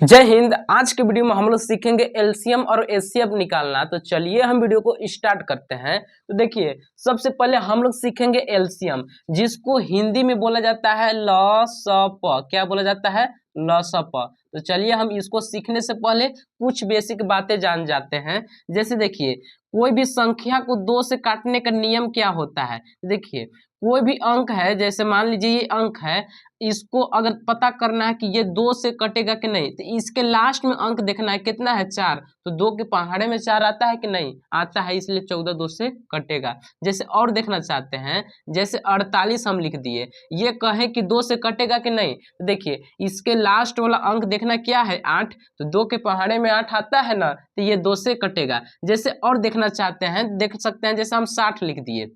जय हिंद। आज के वीडियो में हम लोग सीखेंगे एलसीएम और एचसीएफ निकालना। तो चलिए हम वीडियो को स्टार्ट करते हैं। तो देखिए, सबसे पहले हम लोग सीखेंगे एलसीएम, जिसको हिंदी में बोला जाता है लसप। क्या बोला जाता है? लसप। तो चलिए हम इसको सीखने से पहले कुछ बेसिक बातें जान जाते हैं। जैसे देखिए, कोई भी संख्या को 2 से काटने का नियम क्या होता है। देखिए, कोई भी अंक है, जैसे मान लीजिए ये अंक है, इसको अगर पता करना है कि ये 2 से कटेगा कि नहीं, तो इसके लास्ट में अंक देखना है कितना है, 4। तो 2 के पहाड़े में 4 आता है कि नहीं आता है, इसलिए 14 2 से कटेगा। जैसे और देखना चाहते हैं, जैसे 48 हम लिख दिए, ये कहें कि 2 से कटेगा कि नहीं, तो देखिए इसके लास्ट वाला अंक देखना क्या है, 8। तो 2 के पहाड़े में 8 आता है ना, तो ये 2 से कटेगा। जैसे और देखना चाहते हैं, देख सकते हैं, जैसे हम 60 लिख दिए,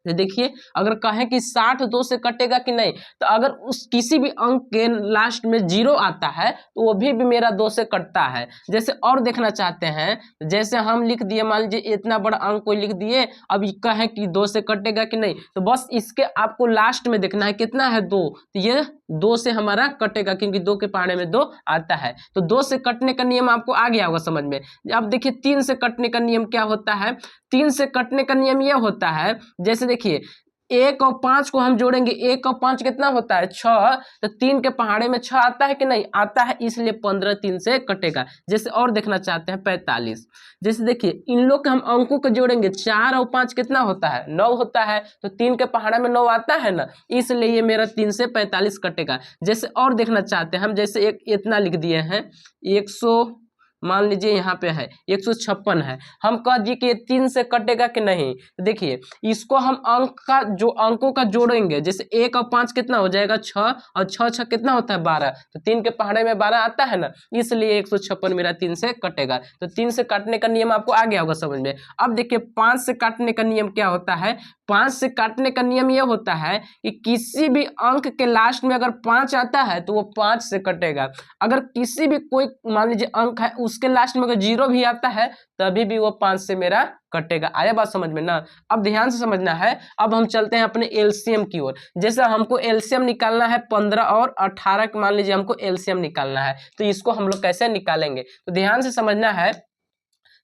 तो देखिए अगर कहें कि 60 2 से कटेगा कि नहीं, तो अगर उस किसी भी अंक के लास्ट में 0 आता है तो वो भी मेरा 2 से कटता है। जैसे और देखना चाहते हैं, जैसे हम लिख दिए, मान लीजिए इतना बड़ा अंक कोई लिख दिए, अब कहें कि 2 से कटेगा कि नहीं, तो बस इसके आपको लास्ट में देखना है कितना है, 2। तो ये 2 से हमारा कटेगा, क्योंकि 2 के पहाड़े में 2 आता है। तो 2 से कटने का नियम आपको आ गया होगा समझ में। अब देखिए 3 से कटने का नियम क्या होता है। 3 से कटने का नियम यह होता है, जैसे देखिए 1 और 5 को हम जोड़ेंगे, 1 और 5 कितना होता है, 6। तो 3 के पहाड़े में 6 आता है कि नहीं आता है, इसलिए 15 3 से कटेगा। जैसे और देखना चाहते हैं 45, जैसे देखिए इन लोग के हम अंकों को जोड़ेंगे, 4 और 5 कितना होता है, 9 होता है। तो 3 के पहाड़े में 9 आता है ना, इसलिए ये मेरा 3 से 45 कटेगा। जैसे और देखना चाहते हैं हम, जैसे एक इतना लिख दिए हैं, 100, मान लीजिए यहाँ पे है 156 है, हम कह दिए कि 3 से कटेगा कि नहीं। तो देखिए इसको हम अंक का जो अंकों का जोड़ेंगे, जैसे 1 और 5 कितना हो जाएगा, 6, और 6 6 कितना होता है, 12। तो 3 के पहाड़े में 12 आता है ना, इसलिए 156 मेरा 3 से कटेगा। तो 3 से काटने का नियम आपको आ गया होगा समझ में। अब देखिए 5 से काटने का नियम क्या होता है। 5 से काटने का नियम यह होता है कि किसी भी अंक के लास्ट में अगर 5 आता है तो वो 5 से कटेगा। अगर किसी भी कोई मान लीजिए अंक है, उसके लास्ट में अगर 0 भी आता है, तभी भी वो 5 से मेरा कटेगा। आया बात समझ में ना। अब ध्यान से समझना है। अब हम चलते हैं अपने एलसीएम की ओर। जैसे हमको एलसीएम निकालना है 15 और 18, मान लीजिए हमको एलसीएम निकालना है, तो इसको हम लोग कैसे निकालेंगे, तो ध्यान से समझना है।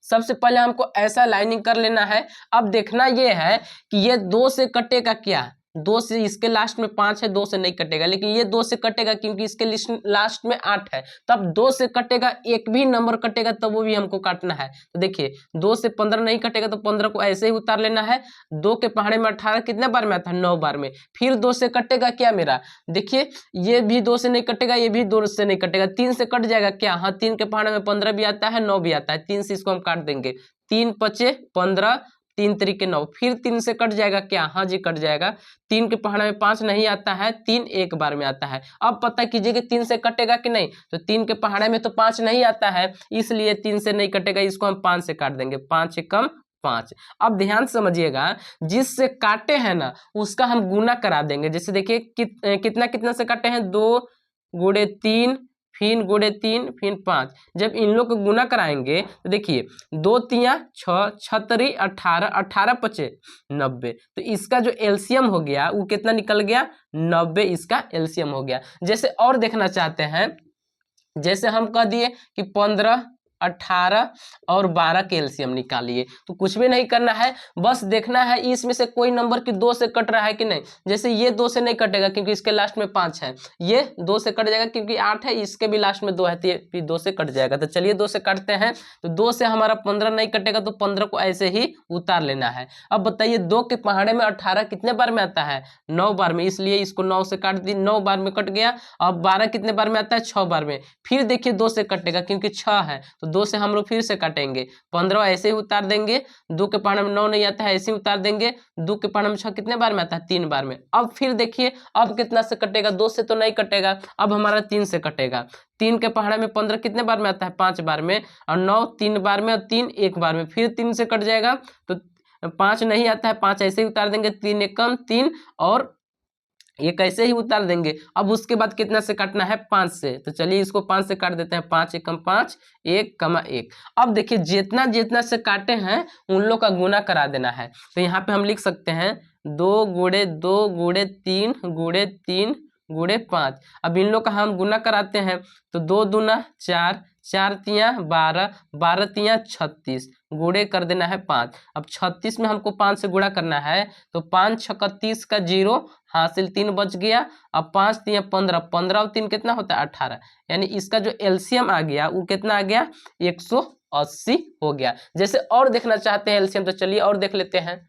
सबसे पहले हमको ऐसा लाइनिंग कर लेना है। अब देखना ये है कि ये 2 से कटेगा क्या, 2 से, इसके लास्ट में 5 है, 2 से नहीं कटेगा, लेकिन ये 2 से कटेगा क्योंकि इसके लास्ट में 8 है। तब 2 से कटेगा, एक भी नंबर कटेगा तब वो भी हमको काटना है। तो देखिए 2 से 15 नहीं कटेगा, तो 15 को ऐसे ही उतार लेना है। 2 के पहाड़े में 18 कितने बार में आता है, 9 बार में। फिर 2 से कटेगा क्या मेरा, देखिए ये भी 2 से नहीं कटेगा, ये भी 2 से नहीं कटेगा, 3 से कट जाएगा क्या, हाँ 3 के पहाड़े में 15 भी आता है, 9 भी आता है, 3 से इसको हम काट देंगे। 3 पचे 15, 3 तरीके 9, फिर 3 से कट जाएगा क्या, हाँ जी कट जाएगा। 3 के पहाड़े में 5 नहीं आता है, 3 एक बार में आता है। अब पता कीजिए कि 3 से कटेगा कि नहीं, तो 3 के पहाड़े में तो 5 नहीं आता है, इसलिए 3 से नहीं कटेगा, इसको हम 5 से काट देंगे, 5 एकम 5। अब ध्यान समझिएगा, जिससे काटे हैं ना उसका हम गुना करा देंगे। जैसे देखिए कितना कितना से काटे हैं, 2 गुणे 3, फिर गुणे 3, फिर 5। जब इन लोग को गुना कराएंगे तो देखिए 2 तिया 6, 6 तरी 18, 18 पचे 90। तो इसका जो एलसीएम हो गया वो कितना निकल गया, 90 इसका एलसीएम हो गया। जैसे और देखना चाहते हैं, जैसे हम कह दिए कि 15, 18 और 12 के एलसीएम निकालिए, तो कुछ भी नहीं करना है, बस देखना है इसमें से कोई नंबर की 2 से कट रहा है कि नहीं। जैसे ये 2 से नहीं कटेगा क्योंकि इसके लास्ट में 5 है, ये 2 से कट जाएगा क्योंकि 8 है, इसके भी लास्ट में 2 है, तो ये भी 2 से कट जाएगा। तो चलिए 2 से काटते हैं। तो 2 से हमारा 15 नहीं कटेगा, तो 15 को ऐसे ही उतार लेना है। अब बताइए 2 के पहाड़े में 18 कितने बार में आता है, 9 बार में, इसलिए इसको 9 से काट दी, 9 बार में कट गया। अब 12 कितने बार में आता है, 6 बार में। फिर देखिए 2 से कटेगा क्योंकि 6 है, तो 2 से हम लोग फिर से काटेंगे, 15 ऐसे ही उतार देंगे। 2 के पहाड़े में 9 नहीं आता है, ऐसे ही उतार देंगे। 2 के पहाड़े में 6 कितने बार में आता है, 3 बार में। अब फिर देखिए अब कितना से कटेगा, 2 से तो नहीं कटेगा, अब हमारा 3 से कटेगा। 3 के पहाड़े में 15 कितने बार में आता है, 5 बार में, और 9 3 बार में, और 3 एक बार में, फिर 3 से कट जाएगा। तो 5 नहीं आता है, 5 ऐसे ही उतार देंगे, 3 एकम 3, और ये कैसे ही उतार देंगे। अब उसके बाद कितना से काटना है, 5 से। तो चलिए इसको 5 से काट देते हैं, 5 एकम 5, 1 कमा 1। अब देखिए जितना जितना से काटे हैं उन लोग का गुना करा देना है। तो यहाँ पे हम लिख सकते हैं 2 गुणे 2 गुणे 3 गुणे 3 गुणे 5। अब इन लोग का हम गुना कराते हैं तो 2 दूना 4, 4 तियाँ 12, 12 तियाँ 36, गुणे कर देना है 5। अब 36 में हमको 5 से गुणा करना है तो 5 छक्का 30 का 0 हासिल 3 बच गया। अब 5 तियाँ 15, 15 और 3 कितना होता है 18, यानी इसका जो एलसीएम आ गया वो कितना आ गया 180 हो गया। जैसे और देखना चाहते हैं एलसीएम तो चलिए और देख लेते हैं।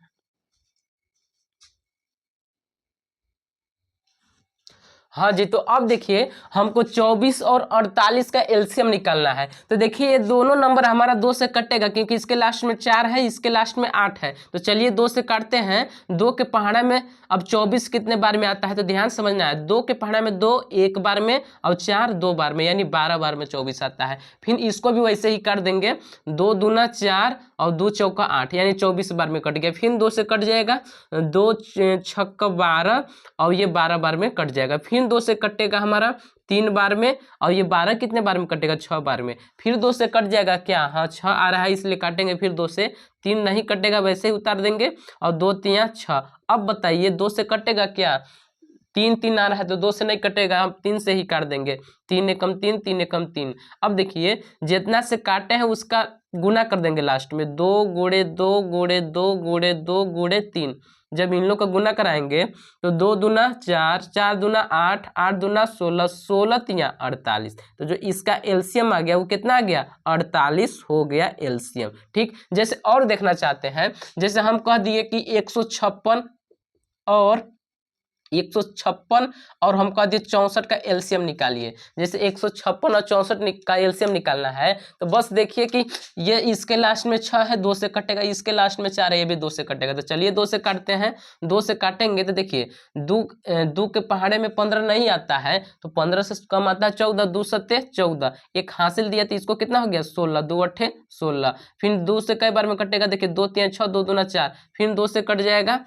हाँ जी, तो अब देखिए हमको 24 और 48 का एलसीएम निकालना है। तो देखिए ये दोनों नंबर हमारा 2 से कटेगा क्योंकि इसके लास्ट में 4 है, इसके लास्ट में 8 है। तो चलिए 2 से काटते हैं। 2 के पहाड़ा में अब 24 कितने बार में आता है तो ध्यान समझना है। 2 के पहाड़ा में 2 एक बार में और 4 2 बार में, यानी 12 बार में 24 आता है। फिर इसको भी वैसे ही काट देंगे। 2 दूना 4 और 2 चौका 8, यानी 24 बार में कट गया। फिर 2 से कट जाएगा, 2 छक्का 12 और ये 12 बार में कट जाएगा। फिर 2 से कटेगा हमारा 3 बार में और ये 12 कितने बार में कटेगा 6 बार में। फिर 2 से कट जाएगा क्या, हाँ 6 आ रहा है इसलिए काटेंगे। फिर 2 से 3 नहीं कटेगा, वैसे ही उतार देंगे और 2 तियाँ 6। अब बताइए 2 से कटेगा क्या, 3 3 आ रहा है तो 2 से नहीं कटेगा, हम 3 से ही काट देंगे। 3 एकम 3, 3 एकम 3। अब देखिए जितना से काटे हैं उसका गुना कर देंगे लास्ट में, 2 गुणे 2 गुणे 2 गुणे 2 गुणे 3। जब इन लोग का गुना कराएंगे तो 2 दूना 4, 4 दूना 8, 8 दूना 16, 16 तियाँ 48। तो जो इसका एलसीएम आ गया वो कितना आ गया 48 हो गया एलसीएम। ठीक, जैसे और देखना चाहते हैं, जैसे हम कह दिए कि 156 और 156 और हम कह दिए 64 का एलसीएम निकालिए। जैसे 156 और 64 का एलसीएम निकालना है तो बस देखिए कि ये इसके लास्ट में 6 है, 2 से कटेगा, इसके लास्ट में 4 है, ये भी 2 से कटेगा। तो चलिए 2 से काटते हैं। 2 से काटेंगे तो देखिए 2 के पहाड़े में 15 नहीं आता है तो 15 से कम आता है 14, 2 सत्ते 14, एक हासिल दिया तो इसको कितना हो गया 16, 2 अट्ठे 16। फिर 2 से कई बार में कटेगा, देखिए 2 तियाँ 6, 2 दूना 4, फिर 2 से कट जाएगा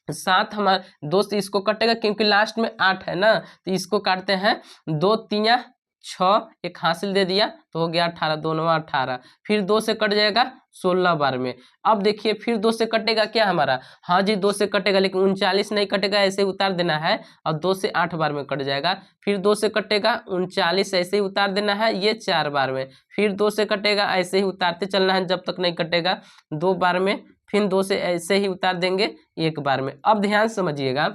7, हमारा 2 से इसको कटेगा क्योंकि लास्ट में 8 है ना, तो इसको काटते हैं 2 तियाँ 6, एक हासिल दे दिया तो हो गया 18, 2 9 18। फिर 2 से कट जाएगा 16 बार में। अब देखिए फिर 2 से कटेगा क्या हमारा, हाँ जी 2 से कटेगा, लेकिन 39 नहीं कटेगा, ऐसे उतार देना है और 2 से 8 बार में कट जाएगा। फिर 2 से कटेगा 39, ऐसे ही उतार देना है, ये 4 बार में। फिर 2 से कटेगा, ऐसे ही उतारते चलना है जब तक नहीं कटेगा 2 बार में। फिर 2 से ऐसे ही उतार देंगे 1 बार में। अब ध्यान समझिएगा,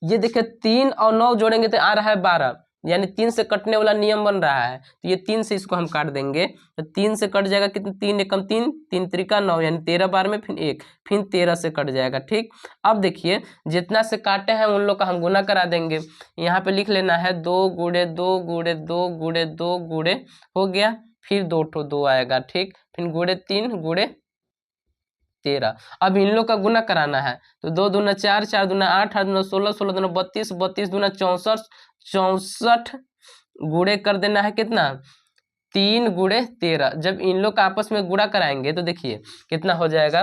ये देखिए 3 और 9 जोड़ेंगे तो आ रहा है 12, यानी 3 से कटने वाला नियम बन रहा है। तो ये 3 से इसको हम काट देंगे तो 3 से कट जाएगा कितने, 3 एकम 3, 3 त्रिका 9, यानी 13 बार में। फिर 1, फिर 13 से कट जाएगा। ठीक, अब देखिए जितना से काटे हैं उन लोग का हम गुना करा देंगे। यहाँ पे लिख लेना है 2 गुणे 2 गुणे 2 गुणे 2 गुणे हो गया, फिर 2 ठो 2 आएगा। ठीक, फिर गुणे 3 गुणे 13। अब इन लोग का गुना कराना है तो 2 दूना 4, 4 दूना 8, 8 दूना 16, 16 दूना 32, 32 दूना 64, 64 गुणे कर देना है कितना 3 गुणे 13। जब इन लोग का आपस में गुणा कराएंगे तो देखिए कितना हो जाएगा,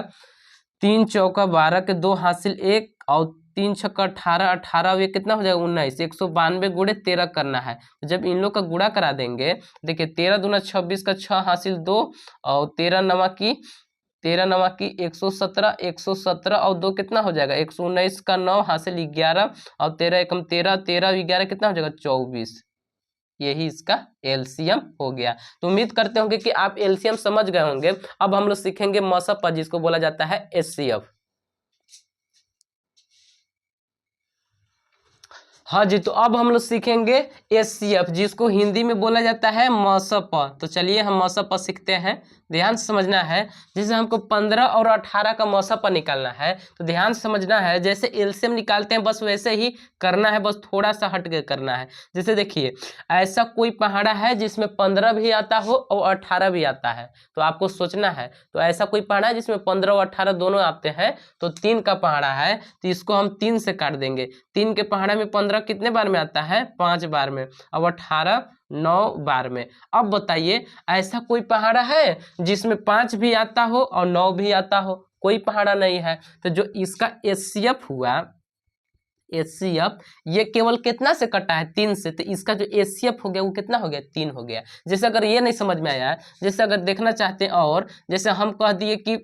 3 चौका 12 के 2 हासिल 1 और 3 छक्का 18, 18 और ये कितना हो जाएगा 19, 192 गुणे 13 करना है। जब इन लोग का गुणा करा देंगे देखिए 13 दूना 26 का 6 हासिल 2 और 13 नवा की 117, 117 और 2 कितना हो जाएगा 119 का 9 हासिल 11 और 13 एकम 13, 13 और 11 कितना हो जाएगा 24। यही इसका एलसीएम हो गया। तो उम्मीद करते होंगे कि आप एलसीएम समझ गए होंगे। अब हम लोग सीखेंगे मसप, जिसको बोला जाता है एचसीएफ। हाँ जी, तो अब हम लोग सीखेंगे एचसीएफ, जिसको हिंदी में बोला जाता है मसप। तो चलिए हम मसप सीखते हैं। ध्यान से समझना है, जैसे हमको 15 और 18 का मसप निकालना है तो ध्यान से समझना है, जैसे एलसीएम निकालते हैं बस वैसे ही करना है, बस थोड़ा सा हट के करना है। जैसे देखिए ऐसा कोई पहाड़ा है जिसमें 15 भी आता हो और 18 भी आता है, तो आपको सोचना है। तो ऐसा कोई पहाड़ा है जिसमें 15 और 18 दोनों आते हैं, तो 3 का पहाड़ा है तो इसको हम 3 से काट देंगे। 3 के पहाड़ा में 15 कितने बार में आता है 5 बार में, अब 18 9 बार में। अब बताइए ऐसा कोई पहाड़ा है जिसमें 5 भी आता हो और 9 भी आता हो, कोई पहाड़ा नहीं है। तो जो इसका एचसीएफ हुआ, एचसीएफ ये केवल कितना से कटा है 3 से, तो इसका जो एचसीएफ हो गया वो कितना हो गया 3 हो गया। जैसे अगर ये नहीं समझ में आया, जैसे अगर देखना चाहते हैं और जैसे हम कह दिए कि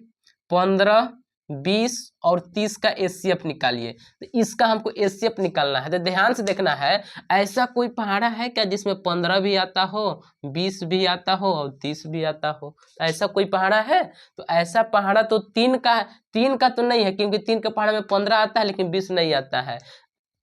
15 20 और 30 का HCF निकालिए। तो इसका हमको HCF निकालना है। तो ध्यान से देखना है, ऐसा कोई पहाड़ा है क्या जिसमें 15 भी आता हो, 20 भी आता हो और 30 भी आता हो? तो ऐसा कोई पहाड़ा है? तो ऐसा पहाड़ा तो 3 का है। 3 का तो नहीं है, क्योंकि 3 के पहाड़ा में 15 आता है लेकिन 20 नहीं आता है।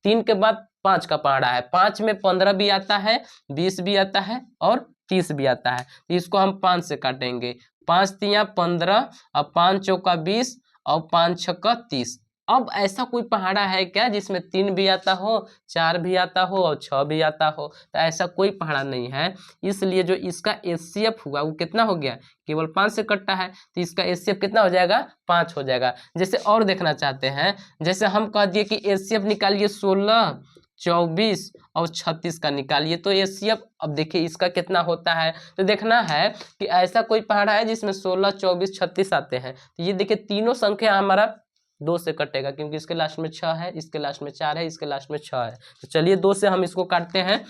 3 के बाद 5 का पहाड़ा है, 5 में 15 भी आता है, 20 भी आता है और 30 भी आता है। तो इसको हम 5 से काटेंगे। 5 तिया 15 और 5 चौका 20 और 5 छक्का 30। अब ऐसा कोई पहाड़ा है क्या जिसमें 3 भी आता हो, 4 भी आता हो और 6 भी आता हो? तो ऐसा कोई पहाड़ा नहीं है। इसलिए जो इसका HCF हुआ वो कितना हो गया? केवल 5 से कटता है, तो इसका HCF कितना हो जाएगा? 5 हो जाएगा। जैसे और देखना चाहते हैं, जैसे हम कह दिए कि HCF निकालिए 16, 24 और 36 का निकालिए, तो HCF अब देखिए इसका कितना होता है। तो देखना है कि ऐसा कोई पहाड़ा है जिसमें 16, 24, 36 आते हैं। तो ये देखिए तीनों संख्या हमारा 2 से कटेगा, क्योंकि इसके लास्ट में 6 है, इसके लास्ट में 4 है, इसके लास्ट में 6 है। तो चलिए 2 से हम इसको काटते हैं।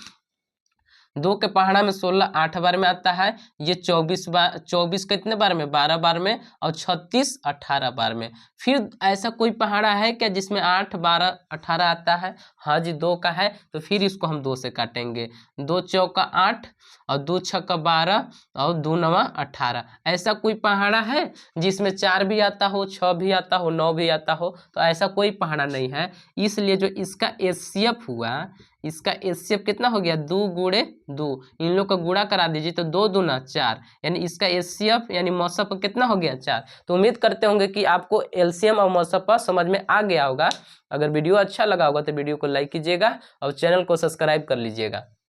2 के पहाड़ा में 16 8 बार में आता है, ये 24 कितने बार में? 12 बार में, और 36 18 बार में। फिर ऐसा कोई पहाड़ा है क्या जिसमें 8, 12, 18 आता है? हाँ जी, 2 का है। तो फिर इसको हम 2 से काटेंगे। 2 चौका 8 और 2 छक्का 12 और 2 नवा 18। ऐसा कोई पहाड़ा है जिसमें 4 भी आता हो, 6 भी आता हो, 9 भी आता हो? तो ऐसा कोई पहाड़ा नहीं है। इसलिए जो इसका HCF हुआ, इसका HCF कितना हो गया? 2 गुणे 2। इन लोग का गुणा करा दीजिए तो 2 दूना 4, यानी इसका HCF यानी मौसप कितना हो गया? 4। तो उम्मीद करते होंगे कि आपको LCM और मौसप समझ में आ गया होगा। अगर वीडियो अच्छा लगा होगा तो वीडियो को लाइक कीजिएगा और चैनल को सब्सक्राइब कर लीजिएगा।